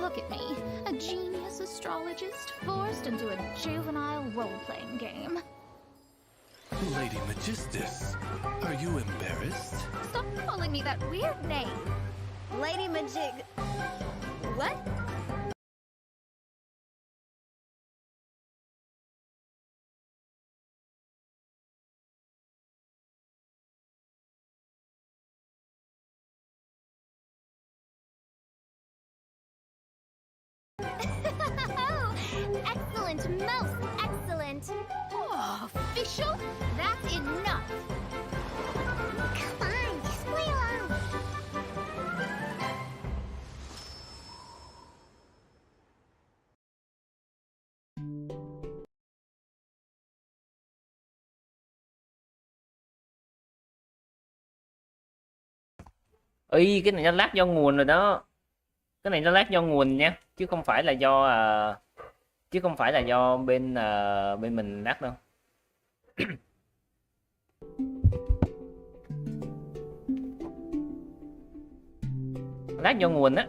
Look at me, a genius astrologist forced into a juvenile role-playing game. Lady Magistus, are you embarrassed? Stop calling me that weird name. Lady Majig... What? Excellent, most excellent. Oh, official? That's enough. Come on, just play along. Ý, cái này nó lag do nguồn rồi đó. Cái này nó lag do nguồn nha, chứ không phải là do bên bên mình lag đâu. Lag do nguồn á.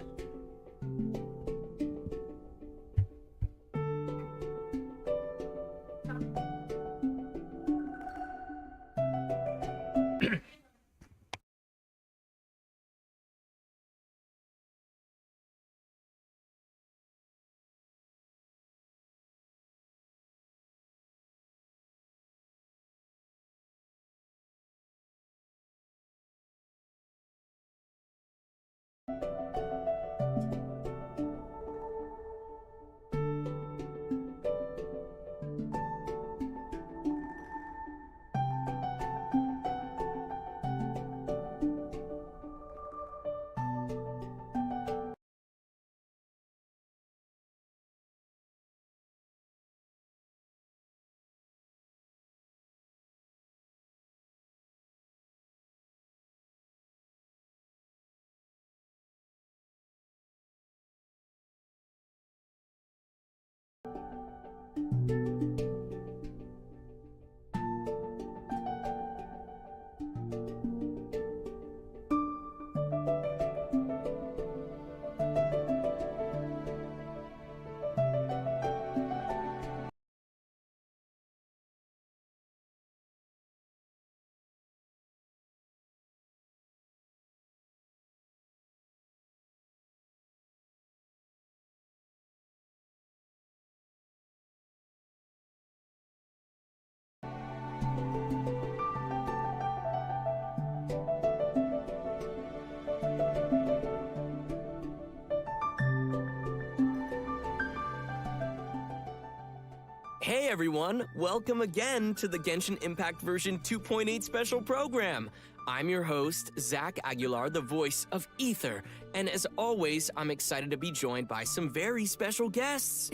Hey everyone, welcome again to the Genshin Impact version 2.8 special program. I'm your host, Zach Aguilar, the voice of Ether, and as always, I'm excited to be joined by some very special guests.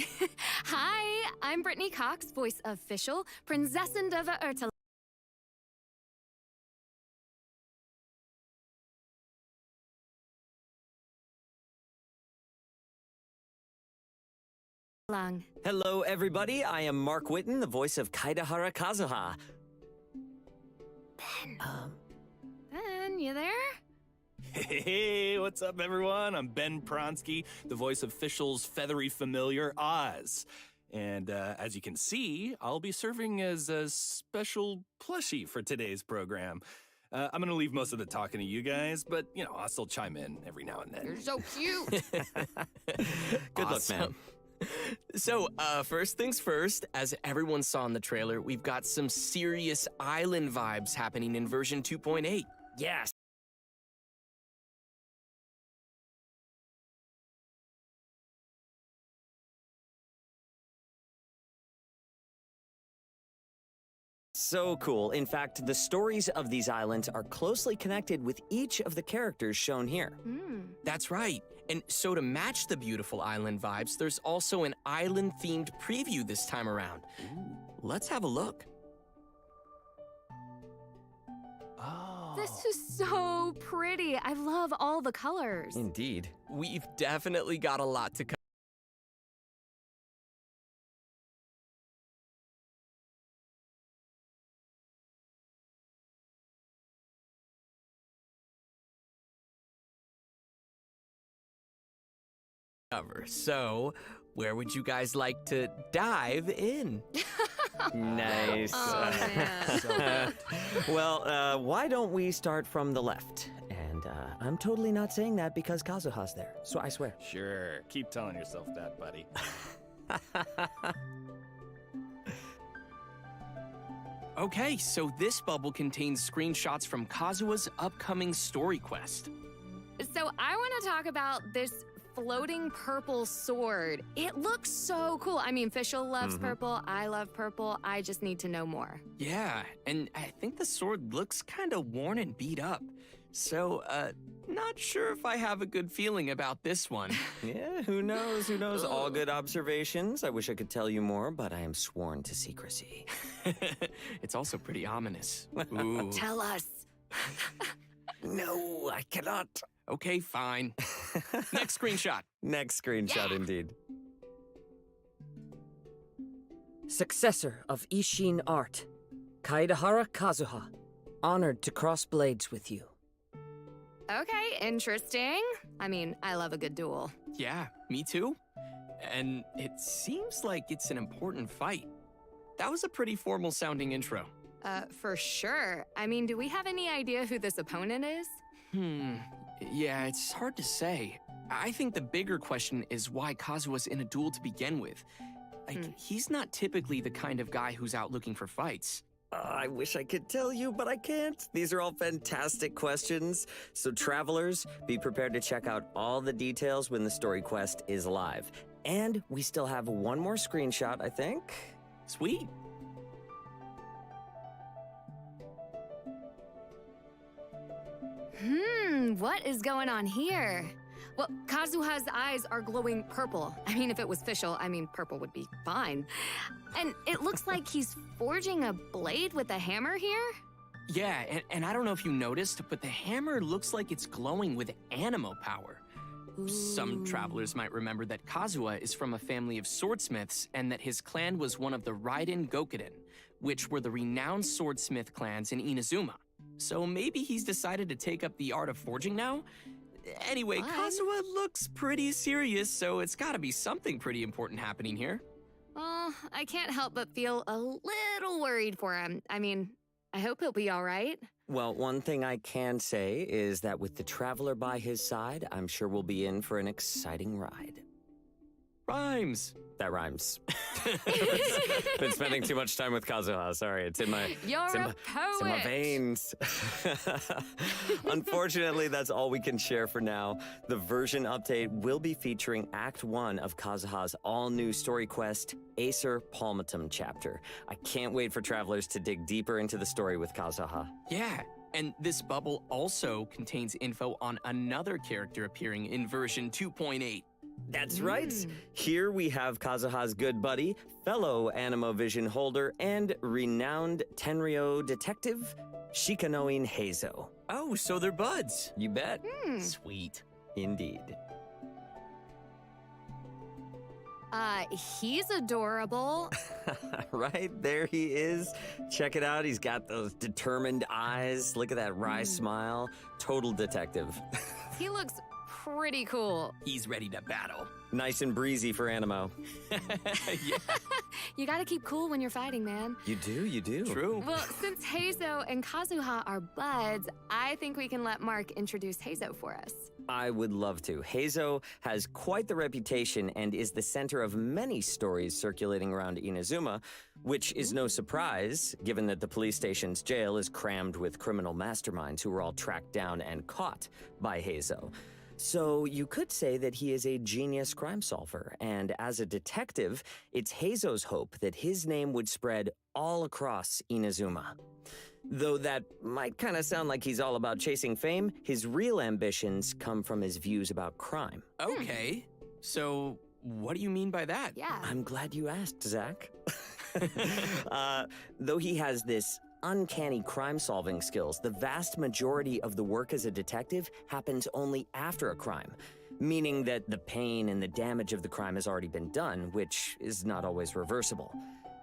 Hi, I'm Brittany Cox, voice of Fischl, Prinzessin of Ertel. Hello, everybody. I am Mark Whitten, the voice of Kaidahara Kazuha. Ben, you there? Hey, what's up, everyone? I'm Ben Pronsky, the voice of Fischl's feathery familiar, Oz. And as you can see, I'll be serving as a special plushie for today's program. I'm going to leave most of the talking to you guys, but, you know, I'll still chime in every now and then. You're so cute. Good luck, man. So, first things first, as everyone saw in the trailer, we've got some serious island vibes happening in version 2.8. Yes. So cool. In fact, the stories of these islands are closely connected with each of the characters shown here. That's right. And so to match the beautiful island vibes, there's also an island-themed preview this time around. Let's have a look. Oh. This is so pretty. I love all the colors. Indeed. We've definitely got a lot to cover. cover. So, where would you guys like to dive in? Nice. Oh, man. Well, why don't we start from the left? And I'm totally not saying that because Kazuha's there, so I swear. Sure, keep telling yourself that, buddy. Okay, so this bubble contains screenshots from Kazuha's upcoming story quest. So I want to talk about this floating purple sword. It looks so cool. I mean, Fischl loves purple. I love purple. I just need to know more. Yeah, and I think the sword looks kind of worn and beat up. So, not sure if I have a good feeling about this one. Yeah, who knows? Who knows? All good observations. I wish I could tell you more, but I am sworn to secrecy. It's also pretty ominous. Ooh. Tell us. No, I cannot. Okay, fine. Next screenshot. Next screenshot, indeed. Successor of Ishin art, Kaedahara Kazuha, honored to cross blades with you. Okay, interesting. I mean, I love a good duel. Yeah, me too. And it seems like it's an important fight. That was a pretty formal sounding intro. For sure. I mean, do we have any idea who this opponent is? Yeah, it's hard to say. I think the bigger question is why Kazuha's in a duel to begin with. Like, he's not typically the kind of guy who's out looking for fights. I wish I could tell you, but I can't. These are all fantastic questions. So, travelers, be prepared to check out all the details when the story quest is live. And we still have one more screenshot, I think. Sweet. What is going on here? Well, Kazuha's eyes are glowing purple. I mean, if it was Fischl, purple would be fine. And it looks like he's forging a blade with a hammer here? Yeah, and I don't know if you noticed, but the hammer looks like it's glowing with animo power. Some travelers might remember that Kazuha is from a family of swordsmiths and that his clan was one of the Raiden Gokuden, which were the renowned swordsmith clans in Inazuma. So maybe he's decided to take up the art of forging now? Anyway, Fine. Kazuha looks pretty serious, so it's gotta be something pretty important happening here. Well, I can't help but feel a little worried for him. I mean, I hope he'll be all right. Well, one thing I can say is that with the traveler by his side, I'm sure we'll be in for an exciting ride. Rhymes. That rhymes. Been spending too much time with Kazuha. Sorry, it's in my You're it's in a my- poet. it's in my veins. Unfortunately, that's all we can share for now. The version update will be featuring Act 1 of Kazuha's all-new story quest, Acer Palmatum chapter. I can't wait for travelers to dig deeper into the story with Kazuha. Yeah, and this bubble also contains info on another character appearing in version 2.8. That's right. Here we have Kazuha's good buddy, fellow Animo Vision holder, and renowned Tenryo detective, Shikanoin Heizo. Oh, so they're buds. You bet. Sweet. Indeed. He's adorable. Right, there he is. Check it out. He's got those determined eyes. Look at that wry smile. Total detective. He looks pretty cool. He's ready to battle. Nice and breezy for Animo. Yeah, You gotta keep cool when you're fighting, man. You do, you do. true. Well, since Heizo and Kazuha are buds, I think we can let Mark introduce Heizo for us. I would love to. Heizo has quite the reputation and is the center of many stories circulating around Inazuma, which is no surprise, given that the police station's jail is crammed with criminal masterminds who were all tracked down and caught by Heizo. So you could say that he is a genius crime solver, and as a detective, it's Heizo's hope that his name would spread all across Inazuma. Though that might kind of sound like he's all about chasing fame, his real ambitions come from his views about crime. Okay, so what do you mean by that? Yeah. I'm glad you asked, Zach. Though he has this uncanny crime-solving skills, the vast majority of the work as a detective happens only after a crime, meaning that the pain and the damage of the crime has already been done, which is not always reversible.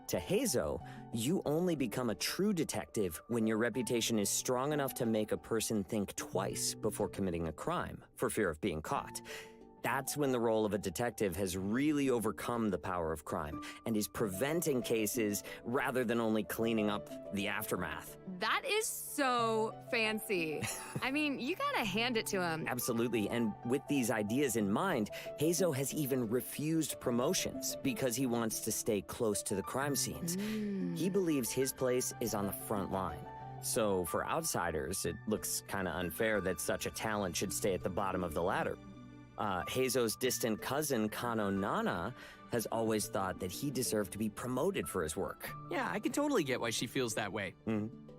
To Heizo, you only become a true detective when your reputation is strong enough to make a person think twice before committing a crime, for fear of being caught. That's when the role of a detective has really overcome the power of crime and is preventing cases rather than only cleaning up the aftermath. That is so fancy. I mean, you gotta hand it to him. Absolutely, and with these ideas in mind, Heizo has even refused promotions because he wants to stay close to the crime scenes. He believes his place is on the front line. So for outsiders, it looks kind of unfair that such a talent should stay at the bottom of the ladder. Heizo's distant cousin, Kano Nana, has always thought that he deserved to be promoted for his work. Yeah, I can totally get why she feels that way.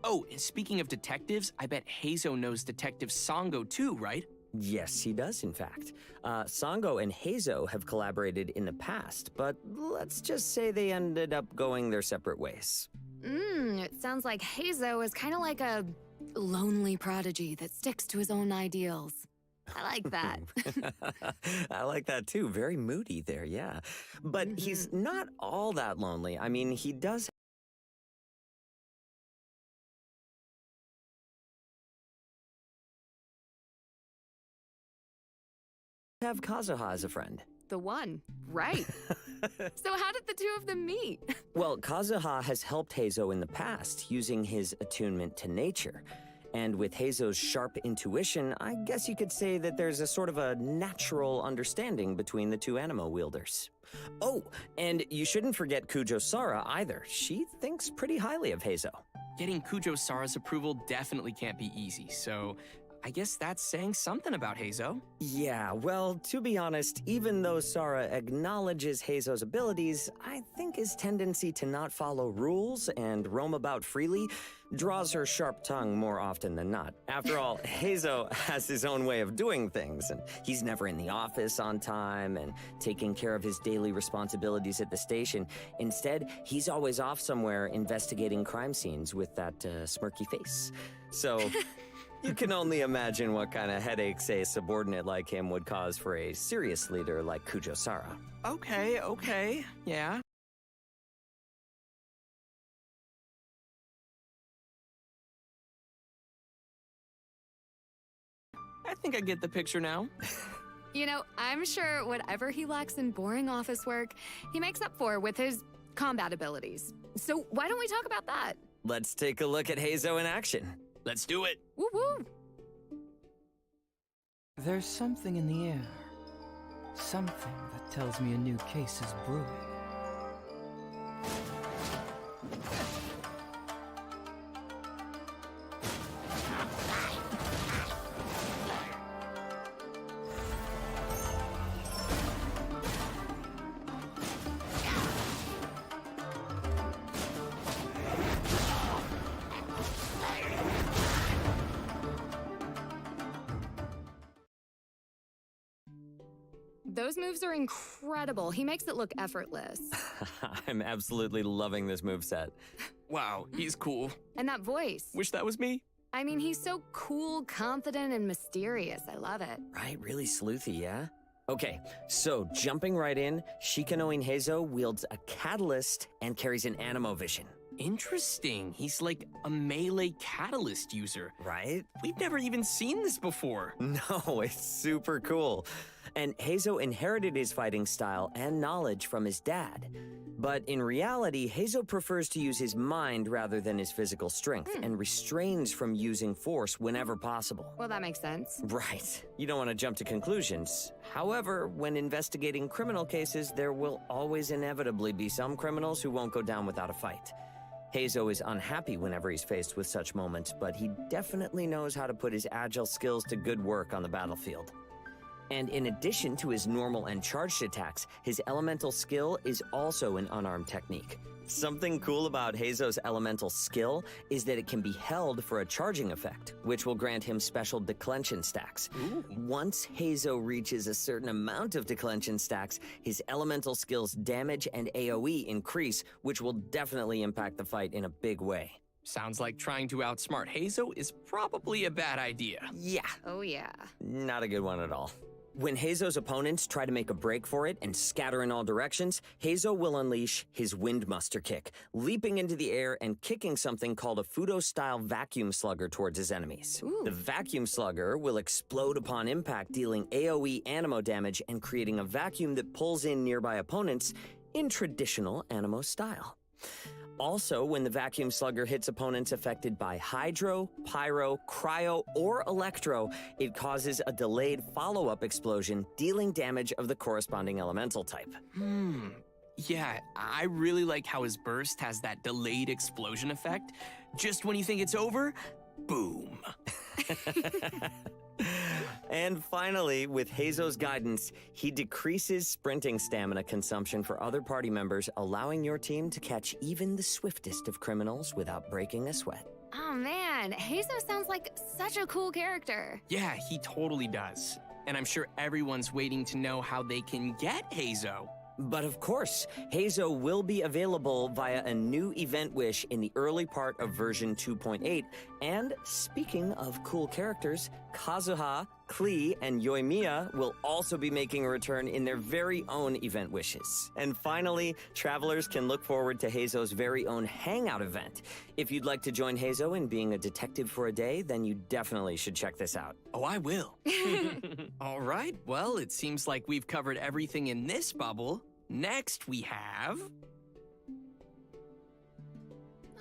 Oh, and speaking of detectives, I bet Heizo knows Detective Sango too, right? Yes, he does, in fact. Sango and Heizo have collaborated in the past, but let's just say they ended up going their separate ways. It sounds like Heizo is kind of like a lonely prodigy that sticks to his own ideals. I like that. I like that too. Very moody there, yeah. But he's not all that lonely. I mean, he does have Kazuha as a friend. The one, right. So how did the two of them meet? Well, Kazuha has helped Heizo in the past, using his attunement to nature. And with Heizo's sharp intuition, I guess you could say that there's a sort of a natural understanding between the two animo wielders. Oh, and you shouldn't forget Kujo Sara either. She thinks pretty highly of Heizo. Getting Kujo Sara's approval definitely can't be easy, so I guess that's saying something about Heizo. Yeah, well, to be honest, even though Sara acknowledges Heizo's abilities, I think his tendency to not follow rules and roam about freely draws her sharp tongue more often than not. After all, Heizo has his own way of doing things, and he's never in the office on time and taking care of his daily responsibilities at the station. Instead, he's always off somewhere investigating crime scenes with that smirky face. So you can only imagine what kind of headaches a subordinate like him would cause for a serious leader like Kujo Sara. Okay, yeah. I think I get the picture now. You know, I'm sure whatever he lacks in boring office work, he makes up for with his combat abilities. So why don't we talk about that? Let's take a look at Heizo in action. Let's do it. Woo-woo! There's something in the air. Something that tells me a new case is brewing. Those moves are incredible. He makes it look effortless. I'm absolutely loving this moveset. Wow, he's cool. And that voice. Wish that was me. I mean, he's so cool, confident, and mysterious. I love it. Right, really sleuthy, yeah? Okay, so jumping right in, Shikanoin Heizo wields a catalyst and carries an animo vision. Interesting. He's like a melee catalyst user. Right? We've never even seen this before. No, it's super cool. And Heizo inherited his fighting style and knowledge from his dad. But in reality, Heizo prefers to use his mind rather than his physical strength and restrains from using force whenever possible. Well, that makes sense. Right. You don't want to jump to conclusions. However, when investigating criminal cases, there will always inevitably be some criminals who won't go down without a fight. Heizo is unhappy whenever he's faced with such moments, but he definitely knows how to put his agile skills to good work on the battlefield. And in addition to his normal and charged attacks, his elemental skill is also an unarmed technique. Something cool about Heizo's elemental skill is that it can be held for a charging effect, which will grant him special declension stacks. Ooh. Once Heizo reaches a certain amount of declension stacks, his elemental skill's damage and AoE increase, which will definitely impact the fight in a big way. Sounds like trying to outsmart Heizo is probably a bad idea. Yeah, Oh, yeah. not a good one at all. When Heizo's opponents try to make a break for it and scatter in all directions, Heizo will unleash his Wind Muster kick, leaping into the air and kicking something called a Fudo-style vacuum slugger towards his enemies. Ooh. The vacuum slugger will explode upon impact, dealing AoE Animo damage and creating a vacuum that pulls in nearby opponents in traditional Animo style. Also, when the vacuum slugger hits opponents affected by hydro, pyro, cryo, or electro, it causes a delayed follow-up explosion, dealing damage of the corresponding elemental type. Yeah, I really like how his burst has that delayed explosion effect. Just when you think it's over, boom. And finally, with Heizo's guidance, he decreases sprinting stamina consumption for other party members, allowing your team to catch even the swiftest of criminals without breaking a sweat. Oh man, Heizo sounds like such a cool character. Yeah, he totally does. And I'm sure everyone's waiting to know how they can get Heizo. But of course, Heizo will be available via a new event wish in the early part of version 2.8. And speaking of cool characters, Kazuha, Klee, and Yoimiya will also be making a return in their very own event wishes. And finally, travelers can look forward to Heizo's very own Hangout event. If you'd like to join Heizo in being a detective for a day, then you definitely should check this out. Oh, I will. All right, well, it seems like we've covered everything in this bubble. Next, we have...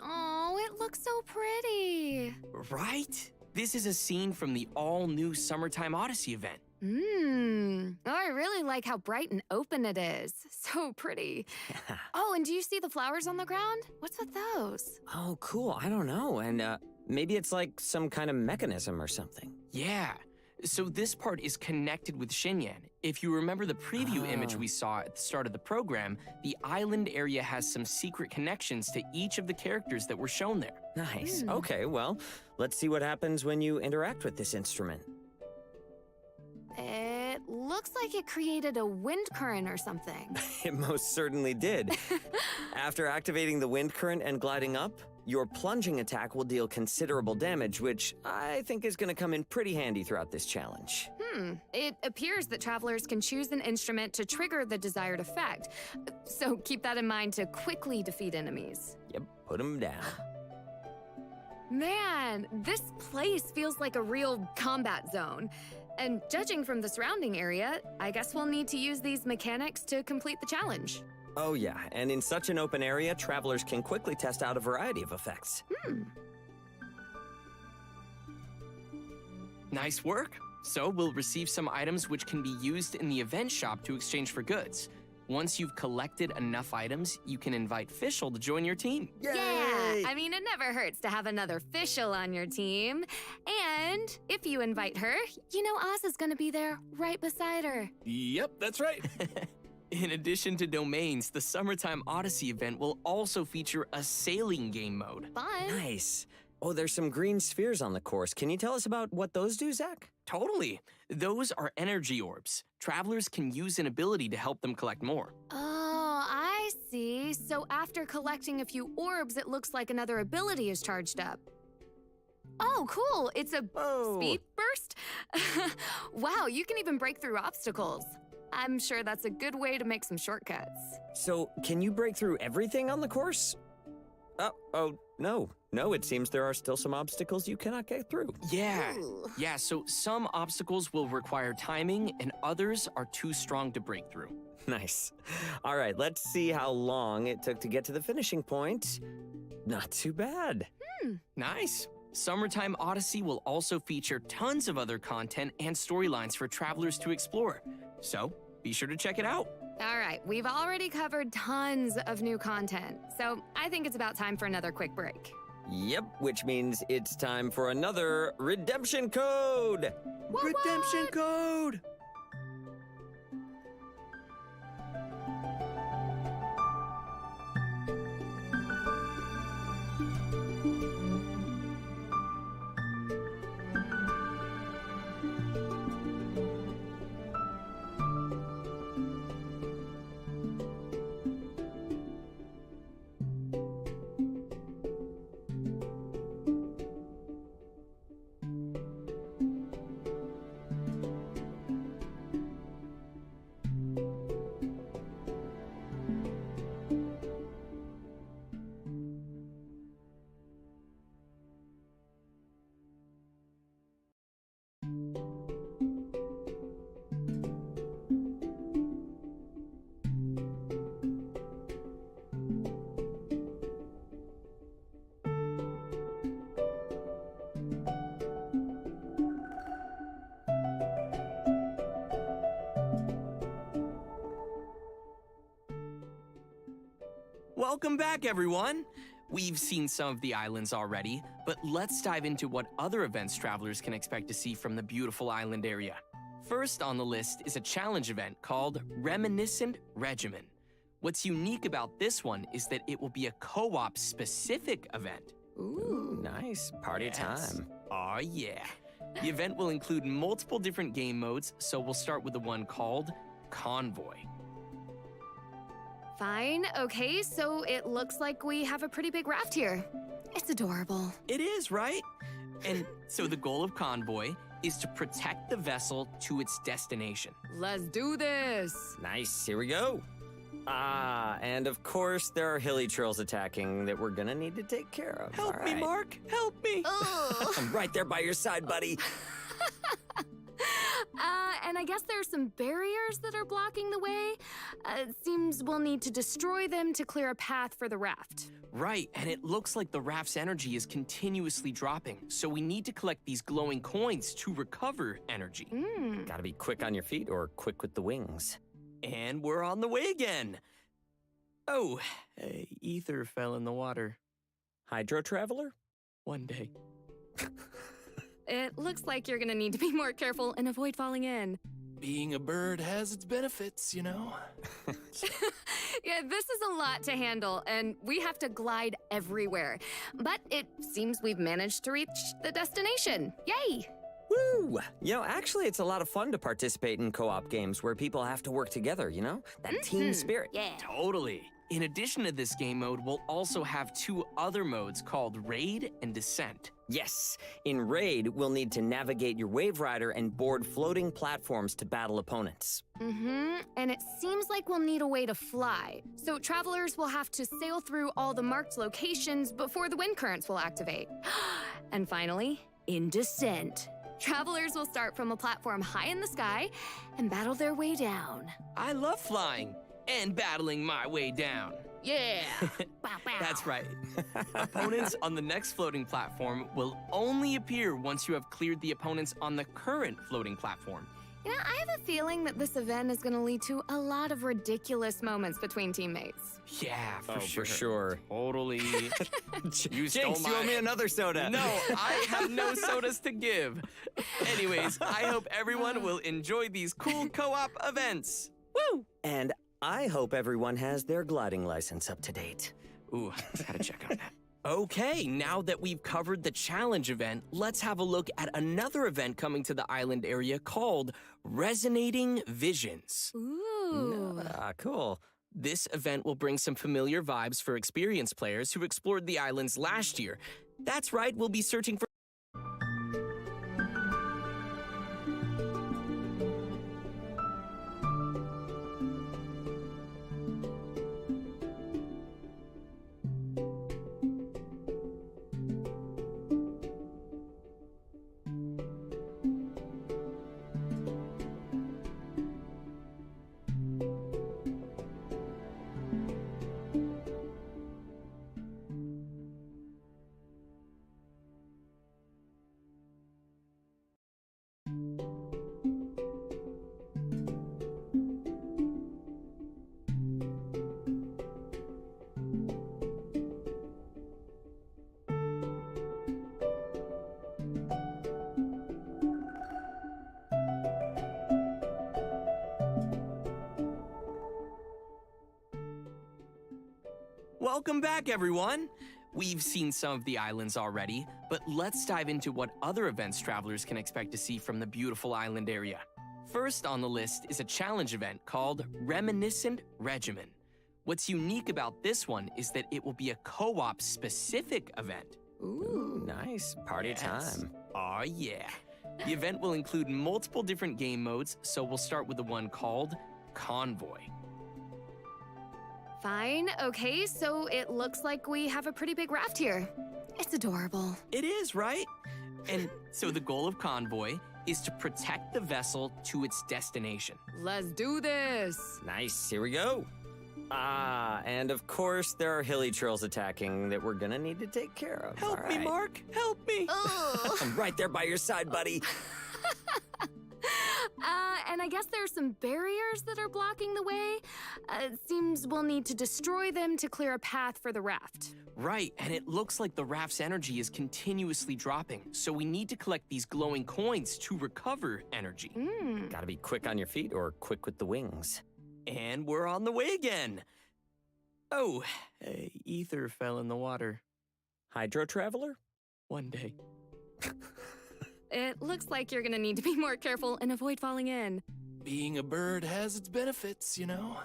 Oh, it looks so pretty. Right? This is a scene from the all-new Summertime Odyssey event. Oh, I really like how bright and open it is. So pretty. Oh, and do you see the flowers on the ground? What's with those? Oh, cool. I don't know. And maybe it's like some kind of mechanism or something. Yeah. So this part is connected with Shinyan. If you remember the preview image we saw at the start of the program, the island area has some secret connections to each of the characters that were shown there. Nice. Okay, well, let's see what happens when you interact with this instrument. It looks like it created a wind current or something. It most certainly did. After activating the wind current and gliding up, your plunging attack will deal considerable damage, which I think is going to come in pretty handy throughout this challenge. It appears that travelers can choose an instrument to trigger the desired effect. So keep that in mind to quickly defeat enemies. Yep, put them down. Man, this place feels like a real combat zone. And judging from the surrounding area, I guess we'll need to use these mechanics to complete the challenge. Oh yeah, and in such an open area, travelers can quickly test out a variety of effects. Nice work. So we'll receive some items which can be used in the event shop to exchange for goods. Once you've collected enough items, you can invite Fischl to join your team. Yeah, I mean, it never hurts to have another Fischl on your team. And if you invite her, you know Oz is gonna be there right beside her. Yep, that's right. In addition to domains, the Summertime Odyssey event will also feature a sailing game mode. Fun. Nice. Oh, there's some green spheres on the course. Can you tell us about what those do, Zach? Totally. Those are energy orbs. Travelers can use an ability to help them collect more. Oh, I see. So after collecting a few orbs, it looks like another ability is charged up. Oh, cool. It's a speed burst? Wow, you can even break through obstacles. I'm sure that's a good way to make some shortcuts. So, can you break through everything on the course? Oh, no. No, it seems there are still some obstacles you cannot get through. Yeah. Yeah, so some obstacles will require timing and others are too strong to break through. Nice. All right, let's see how long it took to get to the finishing point. Not too bad. Nice. Summertime Odyssey will also feature tons of other content and storylines for travelers to explore. So, be sure to check it out. All right, we've already covered tons of new content, so I think it's about time for another quick break. Yep, which means it's time for another redemption code. Redemption code! Welcome back, everyone! We've seen some of the islands already, but let's dive into what other events travelers can expect to see from the beautiful island area. First on the list is a challenge event called Reminiscent Regimen. What's unique about this one is that it will be a co-op specific event. Ooh, nice. Party time. Aw, yeah. The event will include multiple different game modes, so we'll start with the one called Convoy. Fine, okay, so it looks like we have a pretty big raft here. It's adorable. It is, right? And so the goal of Convoy is to protect the vessel to its destination. Let's do this. Nice. Here we go. And of course, there are hilly trolls attacking that we're gonna need to take care of. Help All me, right. Mark! Help me! I'm right there by your side, buddy. And I guess there's some barriers that are blocking the way. It seems we'll need to destroy them to clear a path for the raft. Right, and it looks like the raft's energy is continuously dropping, so we need to collect these glowing coins to recover energy. Gotta be quick on your feet or quick with the wings. And we're on the way again. Oh, Ether fell in the water. Hydro Traveler? One day. It looks like you're gonna need to be more careful and avoid falling in. Being a bird has its benefits, you know? Yeah, this is a lot to handle, and we have to glide everywhere. But it seems we've managed to reach the destination. Yay! Woo! You know, actually, it's a lot of fun to participate in co-op games where people have to work together, you know? That team spirit. Yeah. Totally. In addition to this game mode, we'll also have two other modes called Raid and Descent. Yes. In Raid, we'll need to navigate your Wave Rider and board floating platforms to battle opponents. And it seems like we'll need a way to fly. So travelers will have to sail through all the marked locations before the wind currents will activate. And finally, in Descent. Travelers will start from a platform high in the sky and battle their way down. I love flying and battling my way down. Yeah! Bow, bow. That's right. Opponents on the next floating platform will only appear once you have cleared the opponents on the current floating platform. You know, I have a feeling that this event is going to lead to a lot of ridiculous moments between teammates. Yeah, for Oh, sure. for sure. Totally. You stole Jinx, you owe me another soda. No, I have no sodas to give. Anyways, I hope everyone will enjoy these cool co-op events. Woo! And I hope everyone has their gliding license up to date. Ooh, gotta check on that. Okay, now that we've covered the challenge event, let's have a look at another event coming to the island area called Resonating Visions. Ooh. Cool. This event will bring some familiar vibes for experienced players who explored the islands last year. That's right, we'll be searching for Welcome back, everyone! We've seen some of the islands already, but let's dive into what other events travelers can expect to see from the beautiful island area. First on the list is a challenge event called Reminiscent Regimen. What's unique about this one is that it will be a co-op specific event. Ooh, nice. Party time. Aw, yeah. The event will include multiple different game modes, so we'll start with the one called Convoy. Fine, okay, so it looks like we have a pretty big raft here. It's adorable. It is, right? And so the goal of Convoy is to protect the vessel to its destination. Let's do this. Nice. Here we go. And of course, there are hilly trolls attacking that we're gonna need to take care of. Help All me, right. Mark! Help me! I'm right there by your side, buddy. And and I guess there are some barriers that are blocking the way. It seems we'll need to destroy them to clear a path for the raft. Right, and it looks like the raft's energy is continuously dropping, so we need to collect these glowing coins to recover energy. Gotta be quick on your feet or quick with the wings. And we're on the way again. Oh, Ether fell in the water. Hydro Traveler? One day. It looks like you're gonna need to be more careful and avoid falling in. Being a bird has its benefits, you know?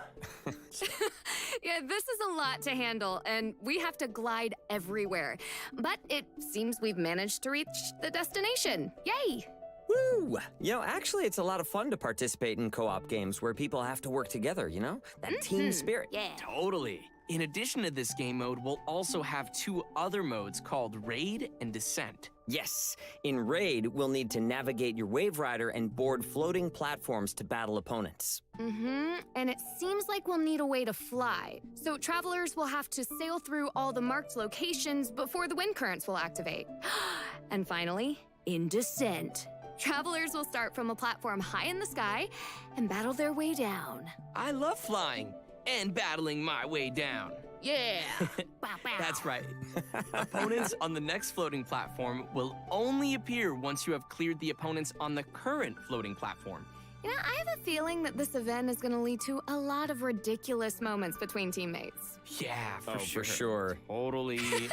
Yeah, this is a lot to handle, and we have to glide everywhere. But it seems we've managed to reach the destination. Yay! Woo! You know, actually, it's a lot of fun to participate in co-op games where people have to work together, you know? That team spirit. Yeah. Totally. In addition to this game mode, we'll also have 2 other modes called Raid and Descent. Yes, in Raid, we'll need to navigate your Wave Rider and board floating platforms to battle opponents. And it seems like we'll need a way to fly. So travelers will have to sail through all the marked locations before the wind currents will activate. And finally, in Descent. Travelers will start from a platform high in the sky and battle their way down. I love flying and battling my way down. Yeah! Wow, wow. That's right. Opponents on the next floating platform will only appear once you have cleared the opponents on the current floating platform. You know, I have a feeling that this event is going to lead to a lot of ridiculous moments between teammates. Yeah, for For sure. Totally. You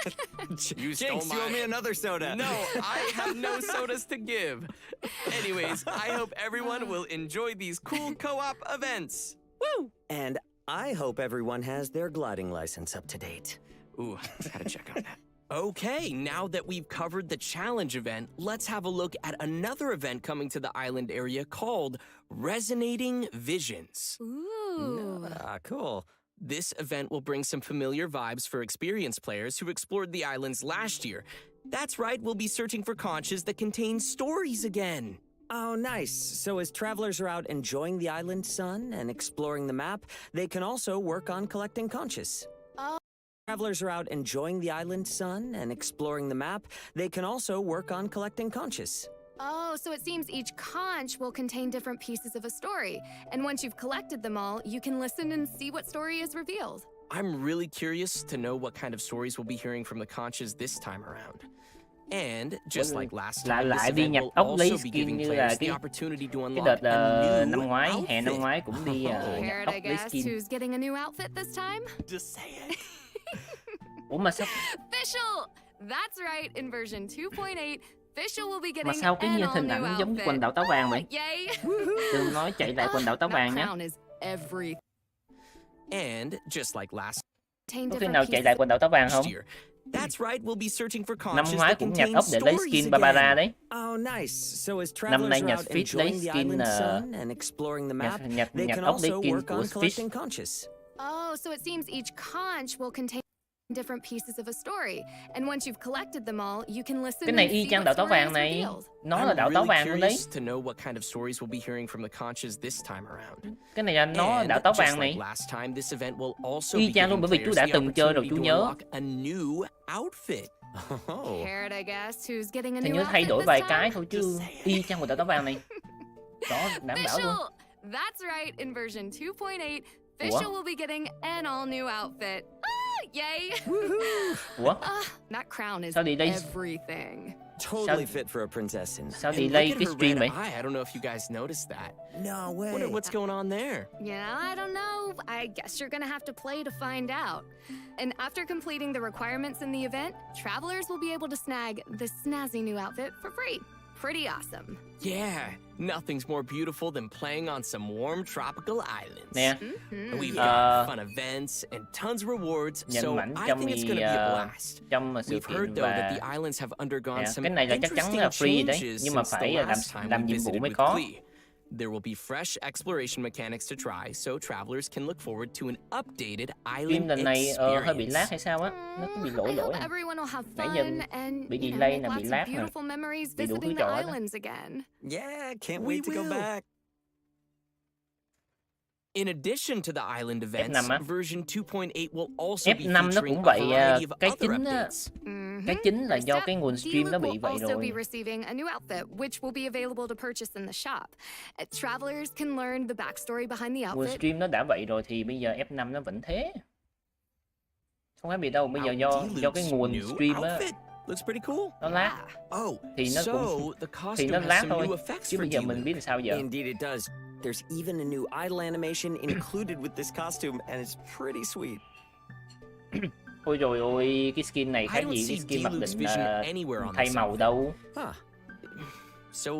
stole Jinx, you owe me another soda. No, I have no sodas to give. Anyways, I hope everyone will enjoy these cool co-op events. Woo! And I hope everyone has their gliding license up to date. Ooh, gotta check on that. Okay, now that we've covered the challenge event, let's have a look at another event coming to the island area called Resonating Visions. Ooh. Cool. This event will bring some familiar vibes for experienced players who explored the islands last year. That's right, we'll be searching for conches that contain stories again. Oh, nice. So as travelers are out enjoying the island sun and exploring the map, they can also work on collecting conches. Oh. Travelers are out enjoying the island sun and exploring the map, they can also work on collecting conches. Oh, so it seems each conch will contain different pieces of a story. And once you've collected them all, you can listen and see what story is revealed. I'm really curious to know what kind of stories we'll be hearing from the conches this time around. And just like last time, this lại đi event nhặt will ốc lấy also be skin giving như là players the cái opportunity to cái unlock đợt a năm new ngoái, hè năm outfit. ngoái cũng đi nhặt Cared, ốc I lấy guess, skin. who's getting a new outfit this time? Just say it. Ủa mà sao Fischl! That's right, in version 2.8, Fischl will be mà getting sao cái an như all hình new ảnh giống outfit. quần đảo táo vàng vậy? Yay! Đừng nói chạy lại quần đảo táo That vàng nhé. crown is every And just like last Có khi nào chạy lại quần đảo táo vàng không? year, that's right, we'll be searching for Năm conches ngoái that cũng nhặt contain ốc để lấy stories skin Barbara again. đấy. Oh, nice. So as Năm nay travelers are nhặt out Fitch lấy enjoying the skin island sun and exploring the map, they nhặt can ốc lấy also skin work của on Fitch. collecting conches. Oh, so it seems each conch will contain different pieces of a story. And once you've collected them all, you can listen Cái này and y see chang what đảo táo story vàng is này. revealed. Nó là I'm đảo táo really vàng luôn đấy. curious to know what kind of stories we'll be hearing from the conches this time around. Cái này là nó And đảo táo just vàng like này. last time, this event will also Y be chang luôn, giving bởi vì chú players đã the từng chơi rồi, opportunity chú to nhớ. unlock a new outfit. Oh. Cared, I guess, who's getting a Thì new nhớ thay outfit đổi this vài time? cái thôi chứ y chang quần đảo táo vàng này. Đó, đảm bảo luôn. Fischl! That's right, in version 2.8, Fischl will be getting an all new outfit. Yay! Ủa? That crown is Sao delay? everything. Totally fit for a princess. Sao And delay look at cái her stream red vậy? eye. I don't know if you guys noticed that. No way. What's going on there? Yeah, I don't know. I guess you're gonna have to play to find out. And after completing the requirements in the event, travelers will be able to snag the snazzy new outfit for free. Pretty awesome. Yeah, nothing's more beautiful than playing on some warm tropical islands. Nè, We've got fun events and tons of rewards, nhận so mảnh I trong think it's going to be a blast. trong sự We've kiện heard though that và the islands have undergone nè, some cái này là chắc chắn interesting là free đấy, changes nhưng mà since the phải last time làm we nhiệm vụ visited mới with có. Quýt. There will be fresh exploration mechanics to try, so travelers can look forward to an updated Phim island lần này hơi bị lag experience. hay sao á, nó có bị I lỗi hope à. everyone will have Nãy giờ fun and bị you know, delay make nè, bị lots lag of nè. beautiful memories Bị đủ visiting thứ the trò hết á. islands again. Yeah, can't We wait to go will. back. In addition to the island events, F5 á. version 2.8 will also be F5 nó featuring cũng a vậy, variety of cái other chính á, updates. Cái chính là First do up, cái nguồn stream nó D-Loop bị will vậy also be rồi. receiving a new outfit, which will be available to purchase in the shop. Travelers can learn the backstory behind the Nguồn outfit. stream nó đã vậy rồi thì bây giờ F5 nó vẫn thế. Không phải bị đâu, bây giờ Wow, do cái D-Loop's nguồn new stream á outfit looks pretty cool. nó lag. Oh, Thì nó so cũng the thì costume nó has lag some thôi. new effects Chứ for bây giờ mình D-Loop. biết là sao giờ. Indeed, it does. There's even a new idle animation included with this costume, and it's pretty sweet. Ôi rồi ôi, cái skin này I khác don't gì see cái skin mặc D-Loop's định vision anywhere on thay this màu outfit. đâu. Huh. So,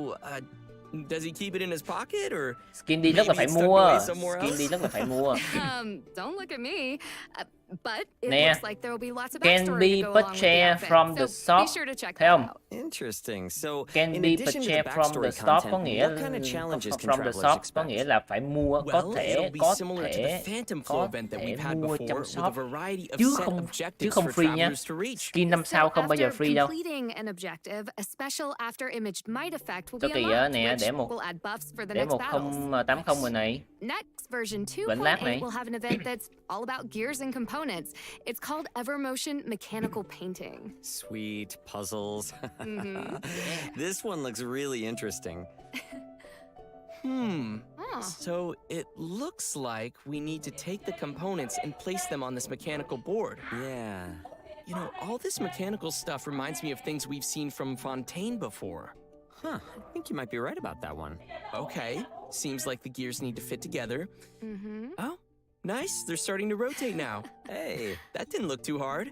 does he keep it in his pocket or Skin đi rất là maybe phải it's tucked mua. away somewhere Skin đi else? rất là phải mua. Don't look at me. But it Nè, looks like there will be lots of can backstory be to go along with the purchased outfit. from the So be shop. sure to check Thấy that không? out. Interesting. So, Can in be addition to the purchased from the backstory shop có content, nghĩa what kind of challenges can from the travelers shop có expect? nghĩa là phải mua, có Well, thể it'll be similar to the Phantom Flow event that we've had mua before trong with a shop. variety of Chứ set không objectives không for free nha. travelers to reach. Skin 5 sao không bao giờ After free đâu. completing an objective, a special after image might effect will Cho be kìa unlocked, nè, which để một will add buffs for the để next battles. 1080 rồi này. Next, version Vẫn lag 2.8 này. will have an event that's all about gears and components. It's called Evermotion Mechanical Painting. Sweet puzzles. This one looks really interesting. So it looks like we need to take the components and place them on this mechanical board. Yeah. You know, all this mechanical stuff reminds me of things we've seen from Fontaine before. Huh. I think you might be right about that one. Okay, seems like the gears need to fit together. Oh, nice, they're starting to rotate now. Hey. That didn't look too hard.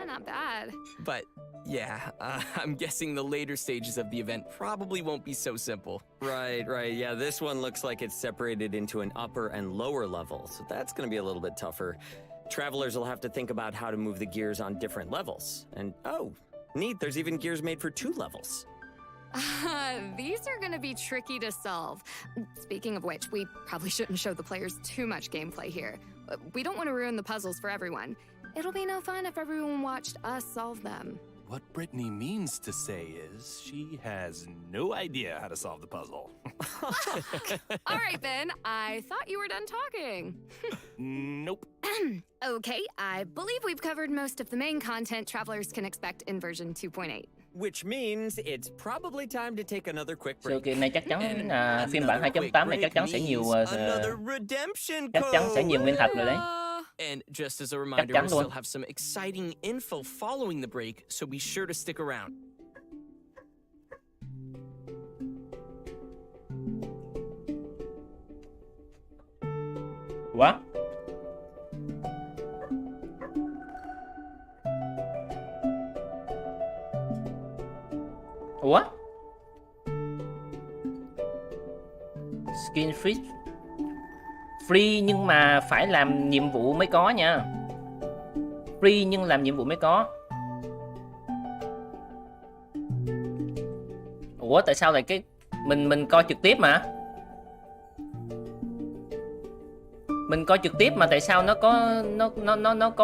Not bad. But yeah, I'm guessing the later stages of the event probably won't be so simple. Right. Yeah, this one looks like it's separated into an upper and lower level, so that's going to be a little bit tougher. Travelers will have to think about how to move the gears on different levels. And oh, neat, there's even gears made for 2 levels. These are going to be tricky to solve. Speaking of which, we probably shouldn't show the players too much gameplay here. We don't want to ruin the puzzles for everyone. It'll be no fun if everyone watched us solve them. What Brittany means to say is she has no idea how to solve the puzzle. All right, Ben, I thought you were done talking. Nope. Okay, I believe we've covered most of the main content travelers can expect in version 2.8. Which means it's probably time to take another quick Sự break. kiện này chắc chắn phiên bản Another quick 2.8 này chắc break chắn sẽ nhiều means another redemption chắc chắn sẽ code. nhiều nguyên thạch rồi đấy. And just as a reminder, chắn we luôn. still have some exciting info following the break, so be sure to stick around. What? Ủa? Skin free free nhưng mà phải làm nhiệm vụ mới có nha. Free nhưng làm nhiệm vụ mới có. Ủa tại sao lại cái mình coi trực tiếp mà. Mình coi trực tiếp mà tại sao nó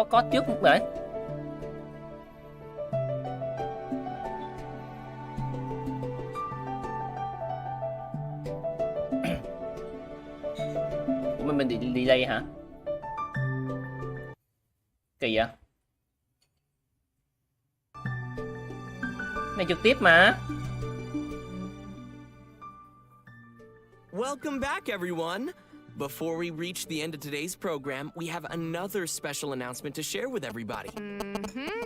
có trước vậy? Ủa mình delay hả? Kỳ vậy? Này trực tiếp mà. Welcome back, everyone. Before we reach the end of today's program, we have another special announcement to share with everybody.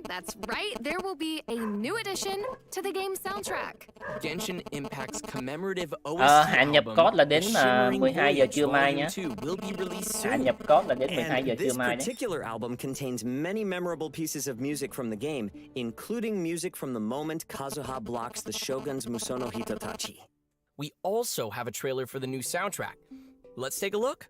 That's right, there will be a new addition to the game's soundtrack. Genshin Impact's commemorative OST Hạn nhập album, code là đến The Shimmering 12 giờ Voyage trưa mai Volume nhé. 2 will be released Hạn soon. nhập code là đến 12 giờ And trưa this mai đấy. particular album contains many memorable pieces of music from the game, including music from the moment Kazuha blocks the Shogun's Musono Hitotachi. We also have a trailer for the new soundtrack. Let's take a look.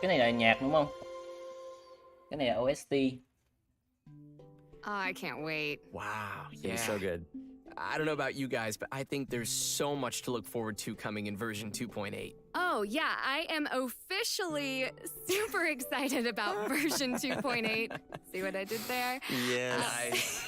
Cái này là nhạc đúng không? Cái này là OST. Oh, I can't wait. Wow, It's yeah. so good. I don't know about you guys, but I think there's so much to look forward to coming in version 2.8. Oh, yeah, I am officially super excited about version 2.8. See what I did there? Yeah. Nice.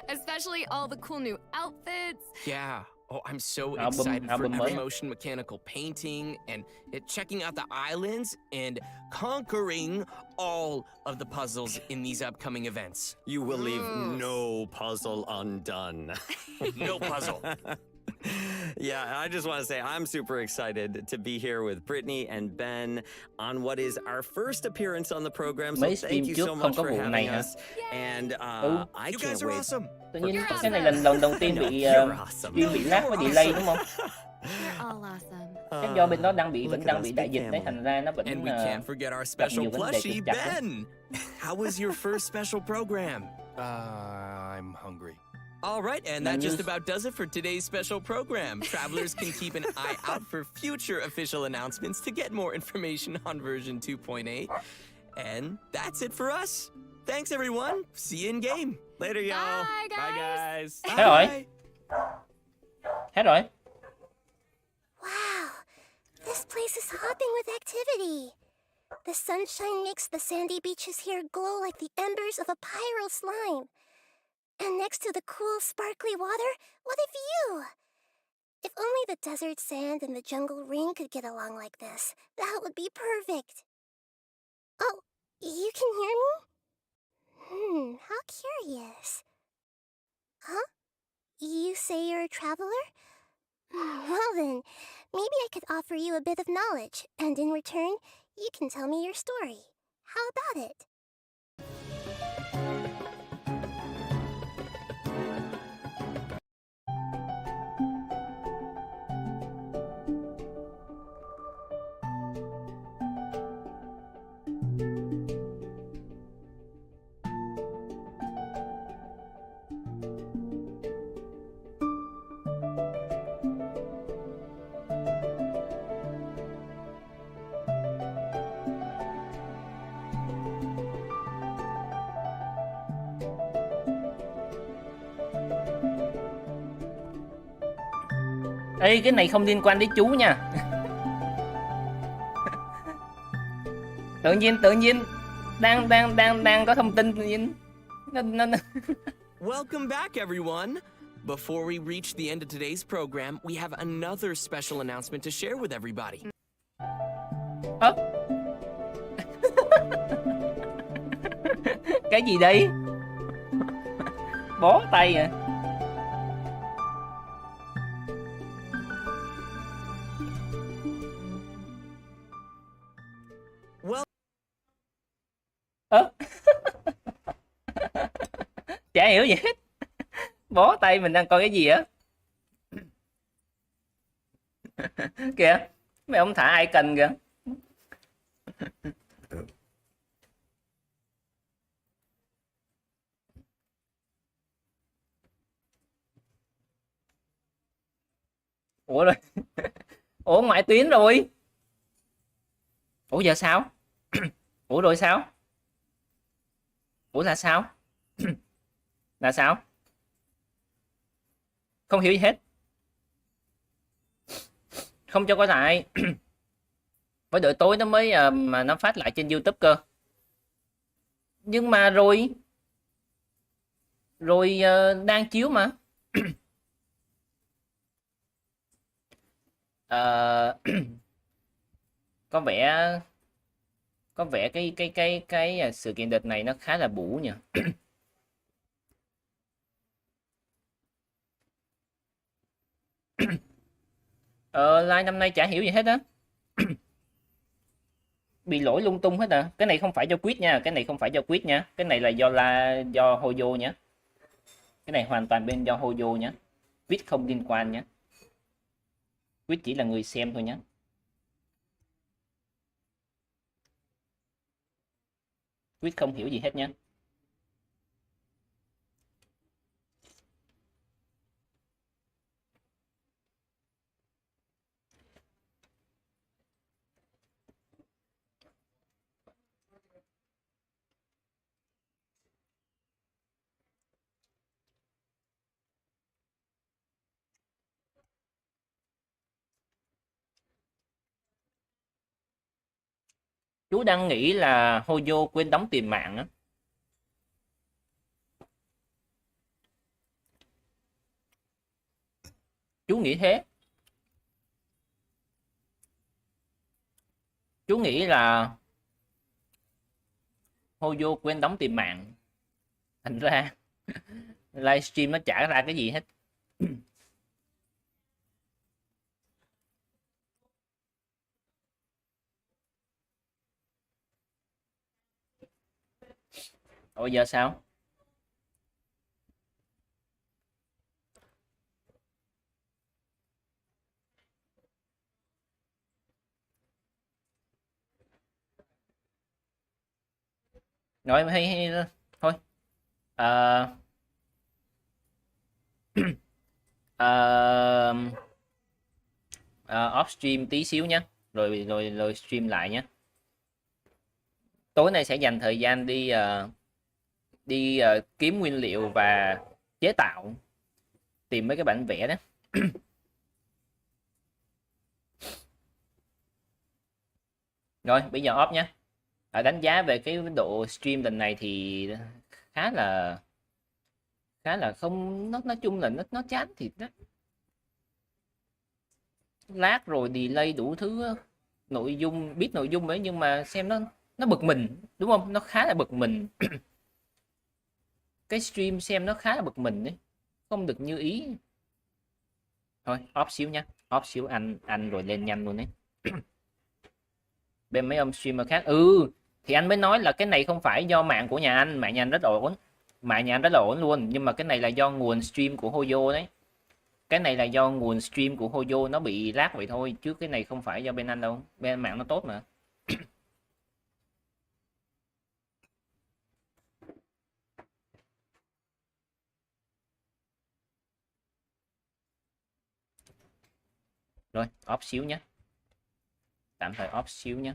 Especially all the cool new outfits. Yeah. Oh, I'm so Album- excited for album mới. motion mechanical painting and checking out the islands and conquering all of the puzzles in these upcoming events. You will leave no puzzle undone. No puzzle. Yeah, I just want to say I'm super excited to be here with Brittany and Ben on what is our first appearance on the program. So Mấy thank stream you trước so không much có for vụ này having hả? us. And I You can't guys are wait. awesome. Tự nhiên You're cái này awesome. lần đầu tiên bị You're awesome. stream bị lag với delay đúng không? You're all awesome. Chắc do bên đó đang bị Look vẫn at đang us, bị big đại dịch đấy, family. thành ra nó vẫn And we can't forget our special nhiều vấn đề plushie, trục trặc đấy. Ben. How was your first special program? I'm hungry. All right, and Now that just news. about does it for today's special program. Travelers can keep an eye out for future official announcements to get more information on version 2.8. And that's it for us. Thanks, everyone. See you in game. Later, y'all. Bye, guys. Bye, guys. Hết rồi, Bye. hết rồi. Wow, this place is hopping with activity. The sunshine makes the sandy beaches here glow like the embers of a pyro slime. And next to the cool, sparkly water, what a view! If only the desert sand and the jungle rain could get along like this, that would be perfect. Oh, you can hear me? How curious. Huh? You say you're a traveler? Well then, maybe I could offer you a bit of knowledge, and in return, you can tell me your story. How about it? Ê, cái này không liên quan đến chú nha. tự nhiên đang có thông tin tự nhiên nó Welcome back, everyone. Before we reach the end of today's program, we have another special announcement to share with everybody. Ơ? Cái gì đây? Bó tay à? Well, Ơ? Chả hiểu gì hết. Bó tay mình đang coi cái gì á? Kìa, mấy ông thả icon kìa. Ủa rồi. Ủa ngoại tuyến rồi. Ủa giờ sao? Ủa rồi sao? Ủa là sao? Là sao? Không hiểu gì hết. Không cho coi lại. Phải đợi tối nó mới mà nó phát lại trên YouTube cơ. Nhưng mà rồi đang chiếu mà. Có vẻ cái sự kiện đợt này nó khá là bủ nhỉ. Live năm nay chả hiểu gì hết á. Bị lỗi lung tung hết à. Cái này không phải do Quýt nha, cái này không phải do Quýt nha, cái này là do Hoyo nhá. Cái này hoàn toàn bên do Hoyo nhá. Quýt không liên quan nhá. Quýt chỉ là người xem thôi nhá. Quýt không hiểu gì hết nhá. Chú đang nghĩ là Hoyo quên đóng tiền mạng á. Chú nghĩ thế. Chú nghĩ là Hoyo quên đóng tiền mạng. Thành ra livestream nó trả ra cái gì hết. Ủa giờ sao? Rồi hay thôi. Ờ, ờ, off stream tí xíu nhé, rồi stream lại nhé. Tối nay sẽ dành thời gian đi kiếm nguyên liệu và chế tạo, tìm mấy cái bản vẽ đó. Rồi bây giờ off nhé. Đánh giá về cái độ stream lần này thì khá là không, nó nói chung là nó chán thiệt đó. Lag rồi delay đủ thứ, nội dung biết nội dung ấy nhưng mà xem nó bực mình, đúng không? Nó khá là bực mình. Cái stream xem nó khá là bực mình đấy, không được như ý. Thôi off xíu nhá, off xíu, anh rồi lên nhanh luôn đấy. Bên mấy ông streamer khác, thì anh mới nói là cái này không phải do mạng của nhà anh, mạng nhà anh rất là ổn, mạng nhà anh rất là ổn luôn, nhưng mà cái này là do nguồn stream của Hoyo đấy. Cái này là do nguồn stream của Hoyo nó bị lag vậy thôi, chứ cái này không phải do bên anh đâu, bên mạng nó tốt mà. Rồi off xíu nhé, tạm thời off xíu nhé.